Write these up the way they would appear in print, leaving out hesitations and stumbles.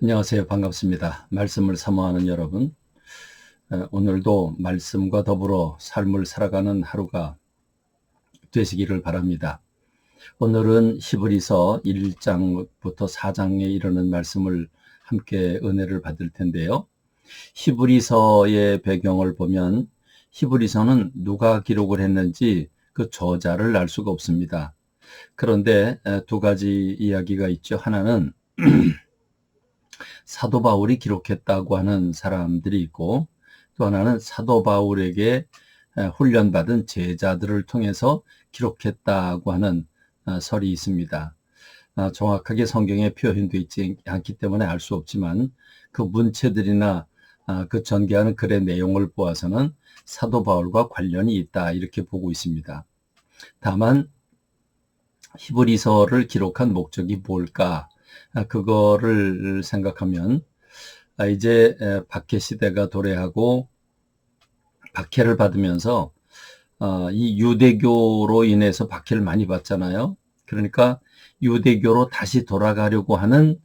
안녕하세요. 반갑습니다. 말씀을 사모하는 여러분, 오늘도 말씀과 더불어 삶을 살아가는 하루가 되시기를 바랍니다. 오늘은 히브리서 1장부터 4장에 이르는 말씀을 함께 은혜를 받을 텐데요. 히브리서의 배경을 보면 히브리서는 누가 기록을 했는지 그 저자를 알 수가 없습니다. 그런데 두 가지 이야기가 있죠. 하나는 사도 바울이 기록했다고 하는 사람들이 있고, 또 하나는 사도 바울에게 훈련받은 제자들을 통해서 기록했다고 하는 설이 있습니다. 정확하게 성경에 표현되어 있지 않기 때문에 알 수 없지만 그 문체들이나 그 전개하는 글의 내용을 보아서는 사도 바울과 관련이 있다 이렇게 보고 있습니다. 다만 히브리서를 기록한 목적이 뭘까? 그거를 생각하면 이제 박해 시대가 도래하고 박해를 받으면서 이 유대교로 인해서 박해를 많이 받잖아요. 그러니까 유대교로 다시 돌아가려고 하는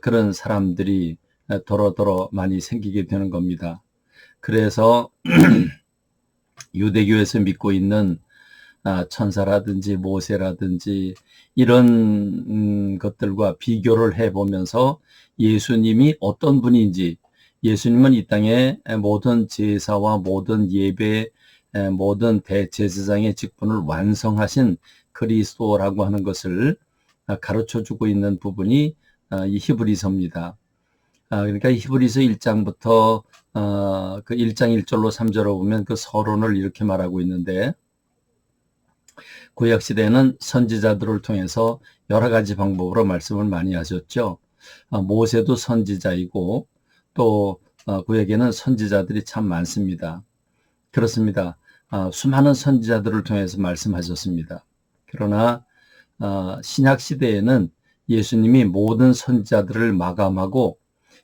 그런 사람들이 더러더러 많이 생기게 되는 겁니다. 그래서 유대교에서 믿고 있는 천사라든지 모세라든지 이런 것들과 비교를 해보면서 예수님이 어떤 분인지, 예수님은 이 땅에 모든 제사와 모든 예배, 모든 대제사장의 직분을 완성하신 그리스도라고 하는 것을 가르쳐주고 있는 부분이 이 히브리서입니다. 그러니까 히브리서 1장부터 그 1장 1절로 3절로 보면 그 서론을 이렇게 말하고 있는데, 구약시대에는 선지자들을 통해서 여러 가지 방법으로 말씀을 많이 하셨죠. 모세도 선지자이고 또 구약에는 선지자들이 참 많습니다. 그렇습니다. 수많은 선지자들을 통해서 말씀하셨습니다. 그러나 신약시대에는 예수님이 모든 선지자들을 마감하고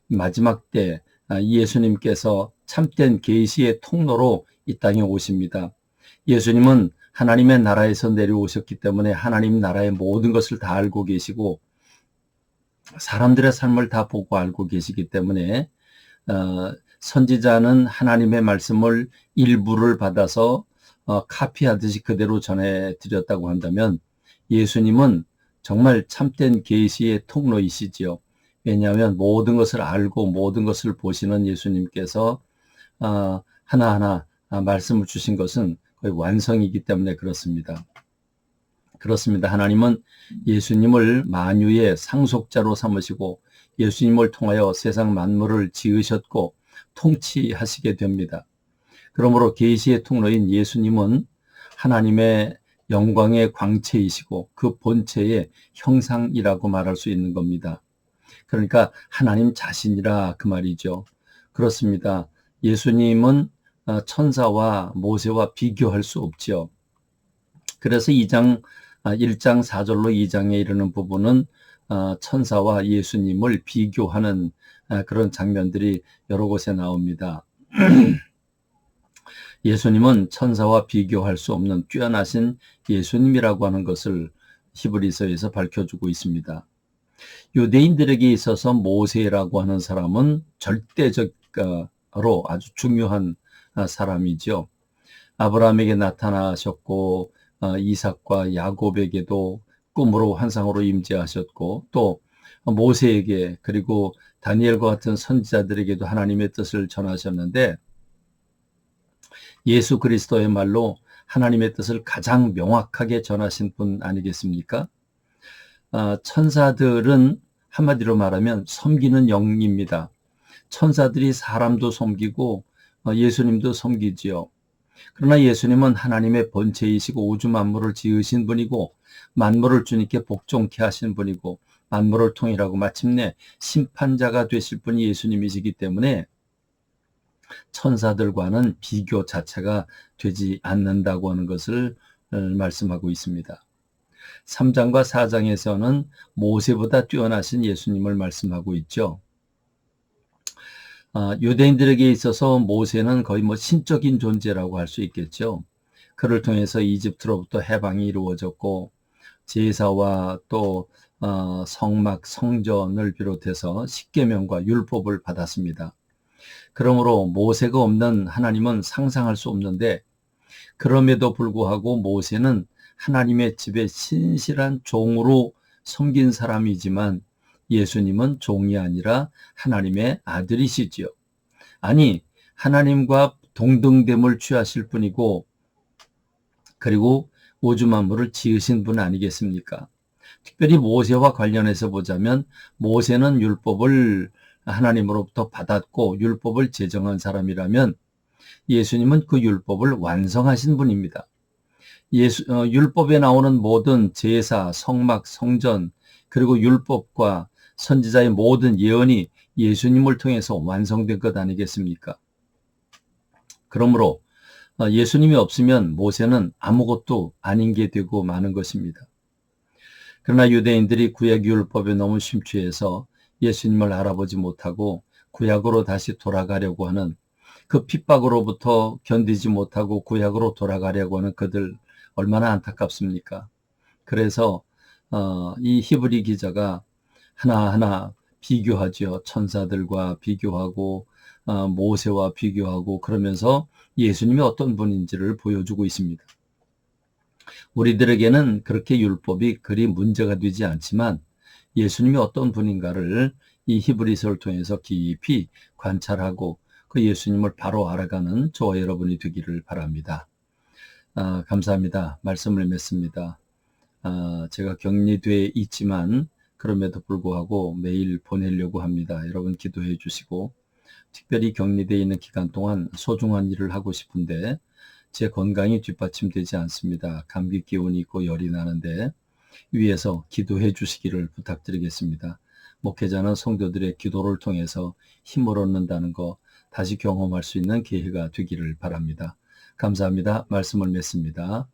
마지막 때 예수님께서 참된 계시의 통로로 이 땅에 오십니다. 예수님은 하나님의 나라에서 내려오셨기 때문에 하나님 나라의 모든 것을 다 알고 계시고 사람들의 삶을 다 보고 알고 계시기 때문에 선지자는 하나님의 말씀을 일부를 받아서 카피하듯이 그대로 전해드렸다고 한다면 예수님은 정말 참된 계시의 통로이시지요. 왜냐하면 모든 것을 알고 모든 것을 보시는 예수님께서 하나하나 말씀을 주신 것은 거의 완성이기 때문에 그렇습니다. 그렇습니다. 하나님은 예수님을 만유의 상속자로 삼으시고 예수님을 통하여 세상 만물을 지으셨고 통치하시게 됩니다. 그러므로 계시의 통로인 예수님은 하나님의 영광의 광채이시고 그 본체의 형상이라고 말할 수 있는 겁니다. 그러니까 하나님 자신이라 그 말이죠. 그렇습니다. 예수님은 천사와 모세와 비교할 수 없죠. 그래서 1장 4절로 2장에 이르는 부분은 천사와 예수님을 비교하는 그런 장면들이 여러 곳에 나옵니다. 예수님은 천사와 비교할 수 없는 뛰어나신 예수님이라고 하는 것을 히브리서에서 밝혀주고 있습니다. 유대인들에게 있어서 모세라고 하는 사람은 절대적으로 아주 중요한 사람이죠. 아브라함에게 나타나셨고 이삭과 야곱에게도 꿈으로 환상으로 임재하셨고 또 모세에게 그리고 다니엘과 같은 선지자들에게도 하나님의 뜻을 전하셨는데 예수 그리스도의 말로 하나님의 뜻을 가장 명확하게 전하신 분 아니겠습니까? 천사들은 한마디로 말하면 섬기는 영입니다. 천사들이 사람도 섬기고 예수님도 섬기지요. 그러나 예수님은 하나님의 본체이시고 우주 만물을 지으신 분이고 만물을 주님께 복종케 하신 분이고 만물을 통일하고 마침내 심판자가 되실 분이 예수님이시기 때문에 천사들과는 비교 자체가 되지 않는다고 하는 것을 말씀하고 있습니다. 3장과 4장에서는 모세보다 뛰어나신 예수님을 말씀하고 있죠. 유대인들에게 있어서 모세는 거의 신적인 존재라고 할 수 있겠죠. 그를 통해서 이집트로부터 해방이 이루어졌고 제사와 또 성막, 성전을 비롯해서 십계명과 율법을 받았습니다. 그러므로 모세가 없는 하나님은 상상할 수 없는데, 그럼에도 불구하고 모세는 하나님의 집에 신실한 종으로 섬긴 사람이지만 예수님은 종이 아니라 하나님의 아들이시지요. 아니, 하나님과 동등됨을 취하실 분이고, 그리고 우주 만물을 지으신 분 아니겠습니까? 특별히 모세와 관련해서 보자면 모세는 율법을 하나님으로부터 받았고 율법을 제정한 사람이라면 예수님은 그 율법을 완성하신 분입니다. 율법에 나오는 모든 제사, 성막, 성전, 그리고 율법과 선지자의 모든 예언이 예수님을 통해서 완성된 것 아니겠습니까? 그러므로 예수님이 없으면 모세는 아무것도 아닌 게 되고 마는 것입니다. 그러나 유대인들이 구약 율법에 너무 심취해서 예수님을 알아보지 못하고 구약으로 다시 돌아가려고 하는, 그 핍박으로부터 견디지 못하고 구약으로 돌아가려고 하는 그들 얼마나 안타깝습니까? 그래서 이 히브리 기자가 하나하나 비교하죠. 천사들과 비교하고 모세와 비교하고 그러면서 예수님이 어떤 분인지를 보여주고 있습니다. 우리들에게는 그렇게 율법이 그리 문제가 되지 않지만 예수님이 어떤 분인가를 이 히브리서를 통해서 깊이 관찰하고 그 예수님을 바로 알아가는 저와 여러분이 되기를 바랍니다. 감사합니다. 말씀을 맺습니다. 제가 격리돼 있지만 그럼에도 불구하고 매일 보내려고 합니다. 여러분 기도해 주시고, 특별히 격리되어 있는 기간 동안 소중한 일을 하고 싶은데 제 건강이 뒷받침되지 않습니다. 감기 기운이 있고 열이 나는데 위에서 기도해 주시기를 부탁드리겠습니다. 목회자는 성도들의 기도를 통해서 힘을 얻는다는 거 다시 경험할 수 있는 기회가 되기를 바랍니다. 감사합니다. 말씀을 맺습니다.